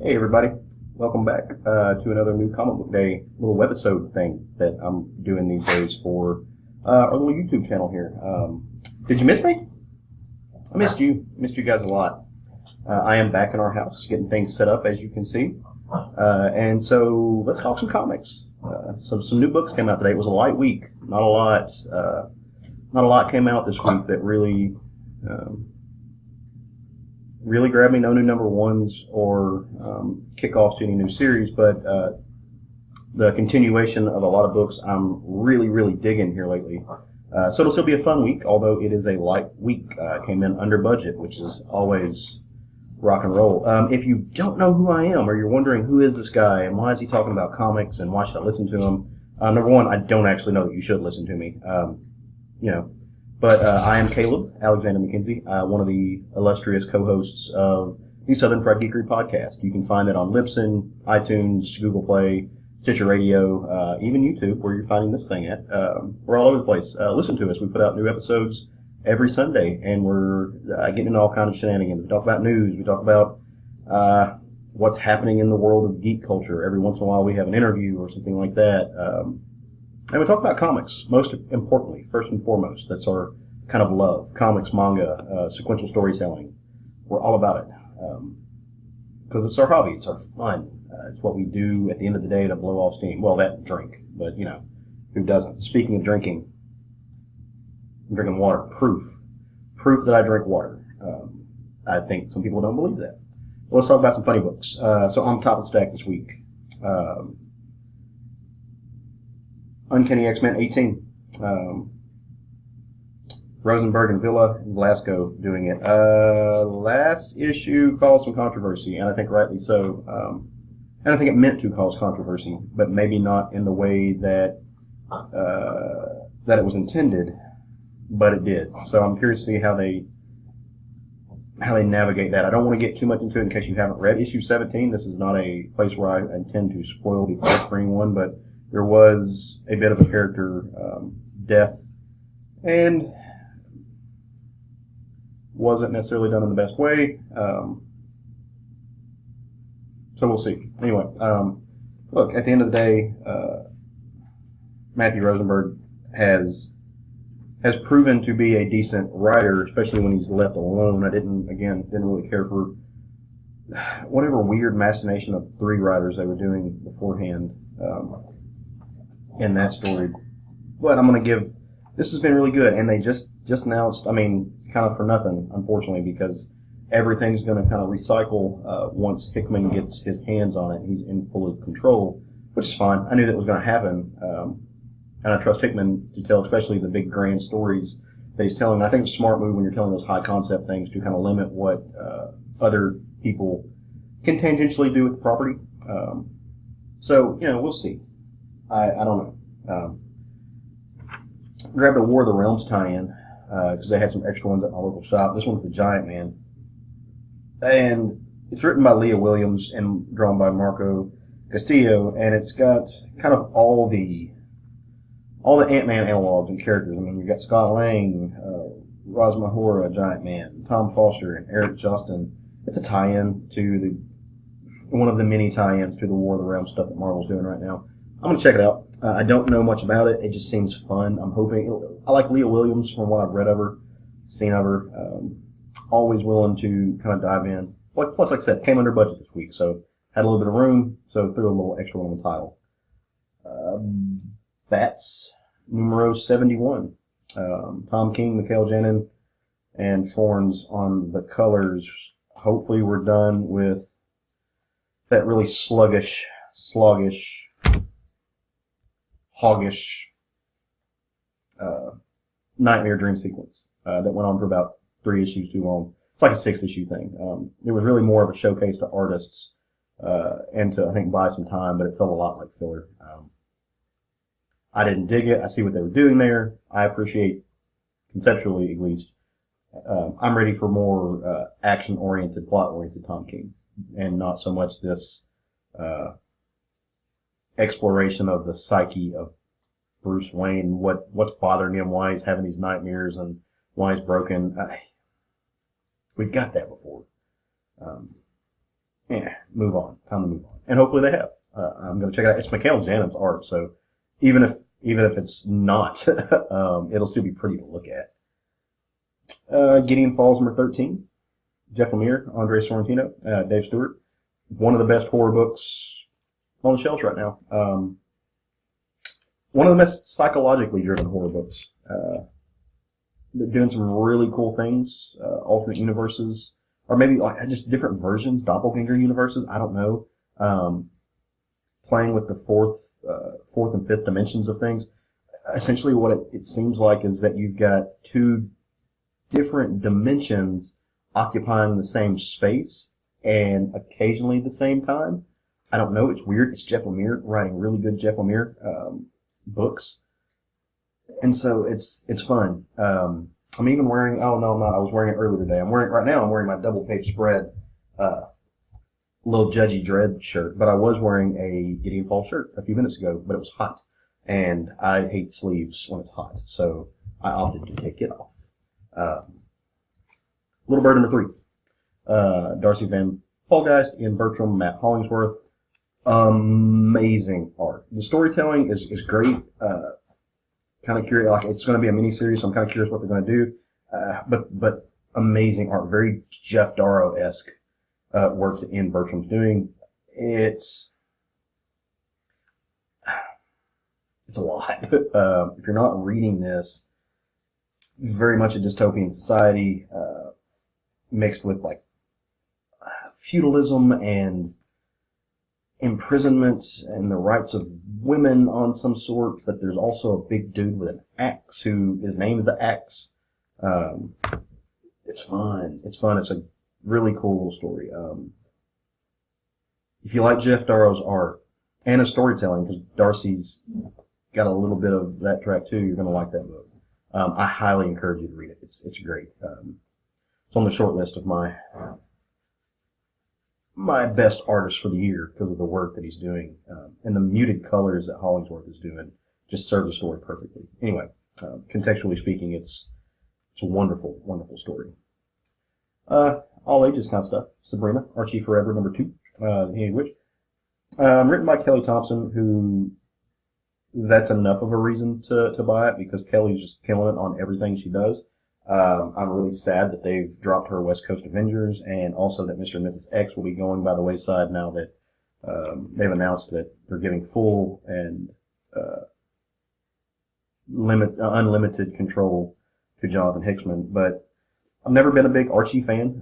Hey everybody, welcome back to another new comic book day little webisode thing that I'm doing these days for our little YouTube channel here. Did you miss me? I missed you. Missed you guys a lot. I am back in our house, getting things set up as you can see. And so let's talk some comics. Some new books came out today. It was a light week. Not a lot came out this week that really grabbed me. No new number ones or kickoffs to any new series, but the continuation of a lot of books I'm really digging here lately. So it'll still be a fun week, although it is a light week. Came in under budget, which is always rock and roll. If you don't know who I am, or you're wondering who is this guy and why is he talking about comics and why should I listen to him, number one, I don't actually know that you should listen to me. But I am Caleb Alexander McKenzie, one of the illustrious co-hosts of the Southern Fried Geekery Podcast. You can find it on Libsyn, iTunes, Google Play, Stitcher Radio, even YouTube, where you're finding this thing at. We're all over the place. Listen to us. We put out new episodes every Sunday, and we're getting into all kinds of shenanigans. We talk about news. We talk about what's happening in the world of geek culture. Every once in a while, we have an interview or something like that. And we talk about comics, most importantly, first and foremost. That's our kind of love. Comics, manga, sequential storytelling. We're all about it. Because it's our hobby. It's our fun. It's what we do at the end of the day to blow off steam. Well, that drink. But, who doesn't? Speaking of drinking, I'm drinking water. Proof that I drink water. I think some people don't believe that. Well, let's talk about some funny books. So on top of the stack this week, Uncanny XMen 18. Rosenberg and Villa and Glasgow doing it. Last issue caused some controversy, and I think rightly so. And I think it meant to cause controversy, but maybe not in the way that it was intended, but it did. So I'm curious to see how they navigate that. I don't want to get too much into it in case you haven't read issue 17. This is not a place where I intend to spoil the plot for anyone, but there was a bit of a character death, and wasn't necessarily done in the best way. So we'll see. Anyway, look, at the end of the day, Matthew Rosenberg has proven to be a decent writer, especially when he's left alone. I didn't really care for whatever weird machination of three writers they were doing beforehand in that story. But I'm going to give, this has been really good, and they just announced, it's kind of for nothing, unfortunately, because everything's going to kind of recycle once Hickman gets his hands on it. He's in full control, which is fine. I knew that was going to happen, and I trust Hickman to tell especially the big grand stories that he's telling. I think it's a smart move when you're telling those high concept things to kind of limit what other people can tangentially do with the property. So, we'll see. I don't know. Grabbed a War of the Realms tie-in because they had some extra ones at my local shop. This one's the Giant Man, and it's written by Leah Williams and drawn by Marco Castillo, and it's got kind of all the Ant-Man analogs and characters. You've got Scott Lang, Raz Mahora, Giant Man, Tom Foster, and Eric Justin. It's a tie-in to one of the many tie-ins to the War of the Realms stuff that Marvel's doing right now. I'm going to check it out. I don't know much about it. It just seems fun. I'm hoping. I like Leah Williams from what I've read of her, seen of her. Always willing to kind of dive in. Plus, like I said, came under budget this week, so had a little bit of room, so threw a little extra one on the title. Bats, numero 71. Tom King, Mikhail Janin, and Forns on the colors. Hopefully we're done with that really sluggish, hoggish nightmare dream sequence that went on for about 3 issues too long. It's like a 6-issue thing. It was really more of a showcase to artists and to, I think, buy some time, but it felt a lot like filler. I didn't dig it. I see what they were doing there. I appreciate, conceptually at least, I'm ready for more action-oriented, plot-oriented Tom King, and not so much this exploration of the psyche of Bruce Wayne, what's bothering him, why he's having these nightmares, and why he's broken. We've got that before. move on. Time to move on. And hopefully they have. I'm going to check it out. It's Mikhail Janim's art, so even if it's not, it'll still be pretty to look at. Gideon Falls number 13. Jeff Lemire, Andre Sorrentino, Dave Stewart. One of the best horror books on the shelves right now. One of the best psychologically driven horror books. They're doing some really cool things, alternate universes, or maybe like just different versions, doppelganger universes. I don't know. Playing with the fourth and fifth dimensions of things. Essentially, what it seems like is that you've got two different dimensions occupying the same space and occasionally the same time. I don't know. It's weird. It's Jeff Lemire writing really good Jeff Lemire books. And so it's fun. I'm even wearing, oh no, I'm not. I was wearing it earlier today. I'm wearing my double page spread, little Judgy Dread shirt, but I was wearing a Gideon Falls shirt a few minutes ago, but it was hot. And I hate sleeves when it's hot, so I opted to take it off. Little Bird number 3. Darcy Van Polgeist, Ian Bertram, Matt Hollingsworth. Amazing art. The storytelling is great. Kind of curious, like it's going to be a mini-series, so I'm kind of curious what they're going to do. But amazing art. Very Jeff Darrow-esque work that Ian Bertram's doing. It's a lot. If you're not reading this, very much a dystopian society, mixed with like feudalism and imprisonment and the rights of women on some sort, but there's also a big dude with an axe who is named the Axe. It's fun. It's a really cool little story. If you like Jeff Darrow's art and his storytelling, because Darcy's got a little bit of that track too, you're going to like that book. I highly encourage you to read it. It's great. It's on the short list of my best artists for the year because of the work that he's doing. And the muted colors that Hollingsworth is doing just serve the story perfectly. Anyway, contextually speaking, it's a wonderful, wonderful story. All ages kind of stuff. Sabrina, Archie Forever, number 2, The Hated Witch. Written by Kelly Thompson, who that's enough of a reason to buy it because Kelly's just killing it on everything she does. I'm really sad that they've dropped her West Coast Avengers and also that Mr. and Mrs. X will be going by the wayside now that they've announced that they're giving full and unlimited control to Jonathan Hickman. But I've never been a big Archie fan.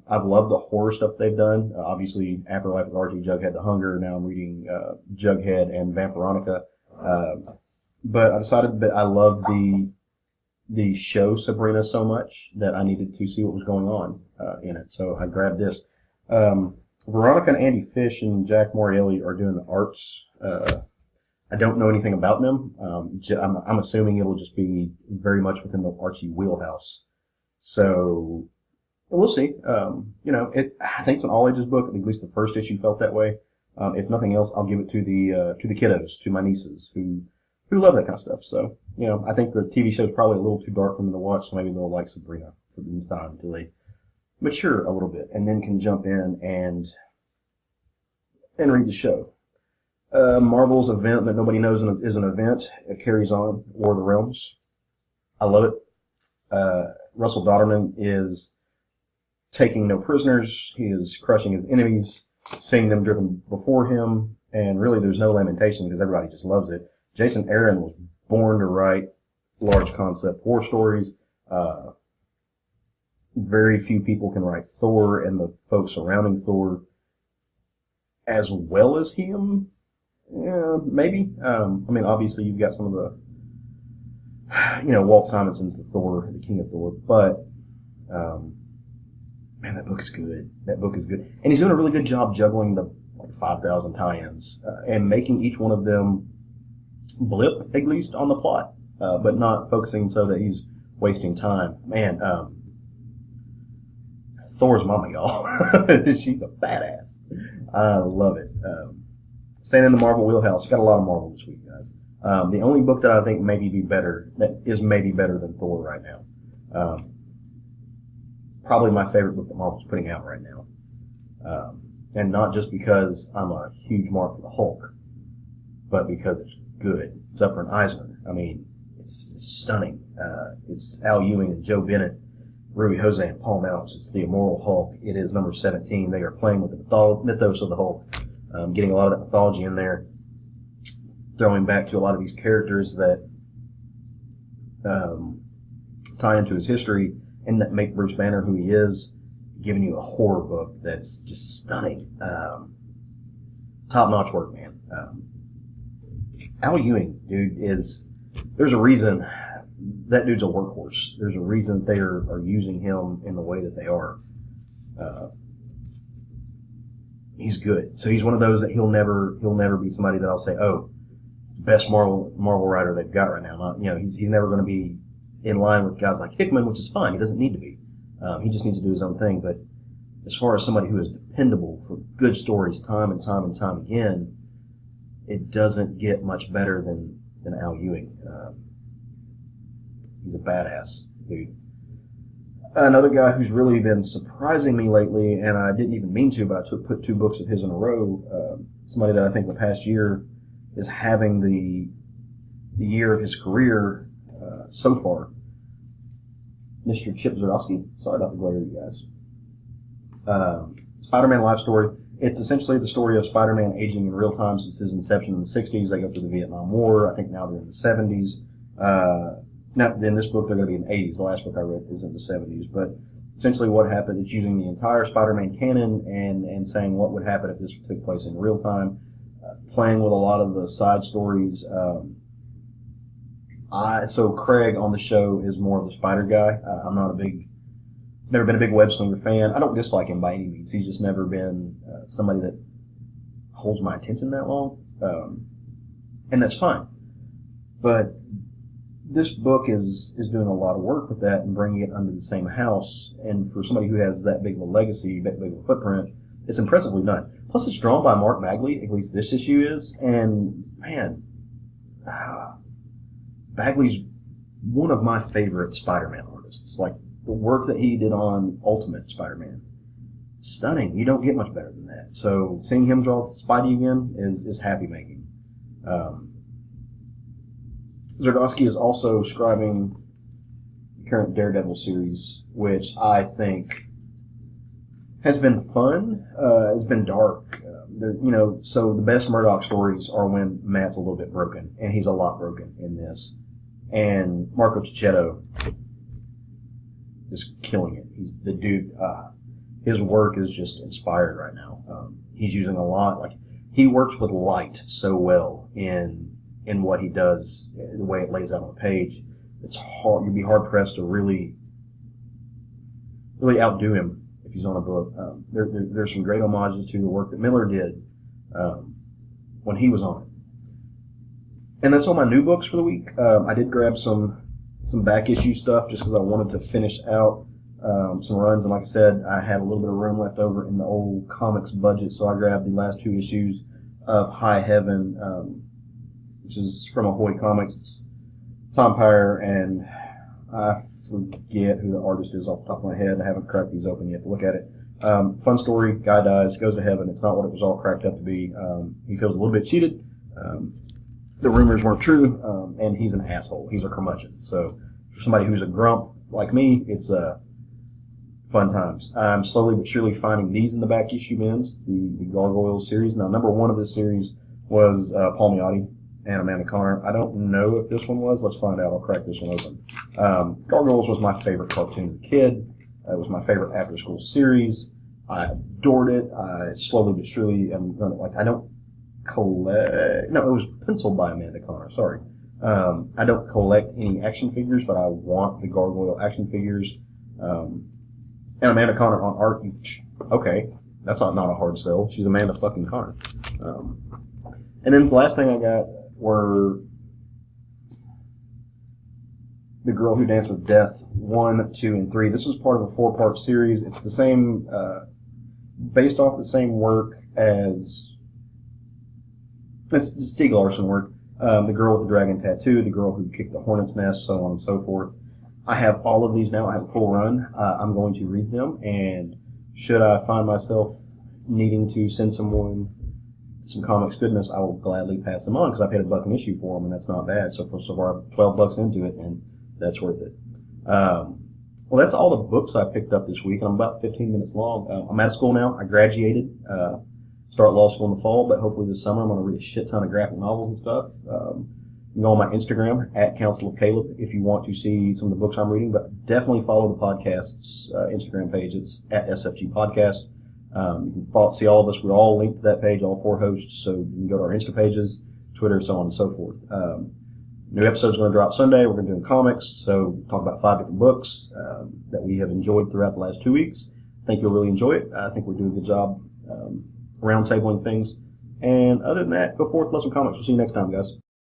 I've loved the horror stuff they've done. Obviously, Afterlife with Archie, Jughead the Hunger. Now I'm reading Jughead and Veronica. But I decided that I love the show Sabrina so much that I needed to see what was going on in it. So I grabbed this. Veronica and Andy Fish and Jack Morielli are doing the arts. I don't know anything about them. I'm assuming it'll just be very much within the Archie wheelhouse. So we'll see. I think it's an all ages book. At least the first issue felt that way. If nothing else, I'll give it to the kiddos, to my nieces who love that kind of stuff. So, I think the TV show is probably a little too dark for them to watch, so maybe they'll like Sabrina for the time until they mature a little bit and then can jump in and read the show. Marvel's event that nobody knows is an event. It carries on, War of the Realms. I love it. Russell Dodderman is taking no prisoners. He is crushing his enemies, seeing them driven before him, and really there's no lamentation because everybody just loves it. Jason Aaron was born to write large concept war stories. Very few people can write Thor and the folks surrounding Thor as well as him. Yeah, maybe. Obviously you've got some of the, Walt Simonson's the Thor, the King of Thor, but, man, that book is good. That book is good. And he's doing a really good job juggling the 5,000 tie-ins, and making each one of them blip, at least, on the plot, but not focusing so that he's wasting time. Man, Thor's mama, y'all. She's a badass. I love it. Staying in the Marvel wheelhouse. Got a lot of Marvel this week, guys. The only book that I think that is maybe better than Thor right now. Probably my favorite book that Marvel's putting out right now. And not just because I'm a huge mark for the Hulk, but because it's good. It's up for an Eisner. I mean, it's stunning. It's Al Ewing and Joe Bennett, Rui Jose and Paul Mounts. It's the Immoral Hulk. It is number 17. They are playing with the mythos of the Hulk, getting a lot of that mythology in there, throwing back to a lot of these characters that tie into his history and that make Bruce Banner who he is, giving you a horror book that's just stunning. Top-notch work, man. Al Ewing, dude, there's a reason that dude's a workhorse. There's a reason they are using him in the way that they are. He's good. So he's one of those that he'll never be somebody that I'll say, oh, best Marvel writer they've got right now. He's never going to be in line with guys like Hickman, which is fine. He doesn't need to be. He just needs to do his own thing. But as far as somebody who is dependable for good stories time and time and time again, it doesn't get much better than Al Ewing. He's a badass dude. Another guy who's really been surprising me lately, and I didn't even mean to, but I put 2 books of his in a row. Somebody that I think the past year is having the year of his career so far. Mr. Chip Zdarsky. Sorry about the glare, you guys. Spider-Man life story. It's essentially the story of Spider-Man aging in real time since his inception in the 60s. They go through the Vietnam War. I think now they're in the 70s. Now, in this book, they're going to be in the 80s. The last book I read is in the 70s. But essentially what happened is using the entire Spider-Man canon and saying what would happen if this took place in real time, playing with a lot of the side stories. So Craig on the show is more of the Spider guy. I'm never been a big web slinger fan. I don't dislike him by any means. He's just never been somebody that holds my attention that long. And that's fine. But this book is doing a lot of work with that and bringing it under the same house. And for somebody who has that big of a legacy, that big of a footprint, it's impressively done. Plus, it's drawn by Mark Bagley, at least this issue is. And, man, Bagley's one of my favorite Spider-Man artists. Like, the work that he did on Ultimate Spider-Man, stunning. You don't get much better than that. So seeing him draw Spidey again is happy making. Zdarsky is also scribing the current Daredevil series, which I think has been fun. It's been dark. So the best Murdoch stories are when Matt's a little bit broken, and he's a lot broken in this. And Marco Cicchetto is killing it. He's the dude. His work is just inspired right now. He's using a lot. Like, he works with light so well in what he does, the way it lays out on the page. It's hard. You'd be hard pressed to really outdo him if he's on a book. There's some great homages to the work that Miller did when he was on it. And that's all my new books for the week. I did grab some back issue stuff just because I wanted to finish out some runs. And like I said, I had a little bit of room left over in the old comics budget, so I grabbed the last 2 issues of High Heaven, which is from Ahoy Comics. It's Tom Pyre, and I forget who the artist is off the top of my head. I haven't cracked these open yet to look at it. Fun story. Guy dies, goes to heaven. It's not what it was all cracked up to be. He feels a little bit cheated. The rumors weren't true, and he's an asshole. He's a curmudgeon. So for somebody who's a grump like me, it's fun times. I'm slowly but surely finding these in the back issue bins, the Gargoyle series. Now, number 1 of this series was Paul Miotti and Amanda Connor. I don't know if this one was. Let's find out. I'll crack this one open. Gargoyles was my favorite cartoon as a kid. It was my favorite after-school series. I adored it. I slowly but surely am going to, I don't collect... No, it was penciled by Amanda Connor. Sorry. I don't collect any action figures, but I want the Gargoyle action figures. And Amanda Connor on art, okay, that's not a hard sell. She's Amanda fucking Connor. And then the last thing I got were The Girl Who Danced with Death 1, 2, and 3. This is part of a 4-part series. It's the same, based off the same work as, it's Stieg Larsson work. The Girl with the Dragon Tattoo, The Girl Who Kicked the Hornet's Nest, so on and so forth. I have all of these now. I have a full run. I'm going to read them, and should I find myself needing to send someone some comics goodness, I will gladly pass them on because I paid $1 an issue for them, and that's not bad. So far, I'm $12 into it, and that's worth it. Well, that's all the books I picked up this week. I'm about 15 minutes long. I'm out of school now. I graduated. Start law school in the fall, but hopefully this summer I'm going to read a shit ton of graphic novels and stuff. You can go on my Instagram at Council of Caleb if you want to see some of the books I'm reading, but definitely follow the podcast's Instagram page. It's at SFG Podcast. You can see all of us. We're all linked to that page, all 4 hosts, so you can go to our Insta pages, Twitter, so on and so forth. New episode's going to drop Sunday. We're going to do comics, so we'll talk about 5 different books that we have enjoyed throughout the last 2 weeks. I think you'll really enjoy it. I think we're doing a good job round tabling things. And other than that, go forth, love some comics. We'll see you next time, guys.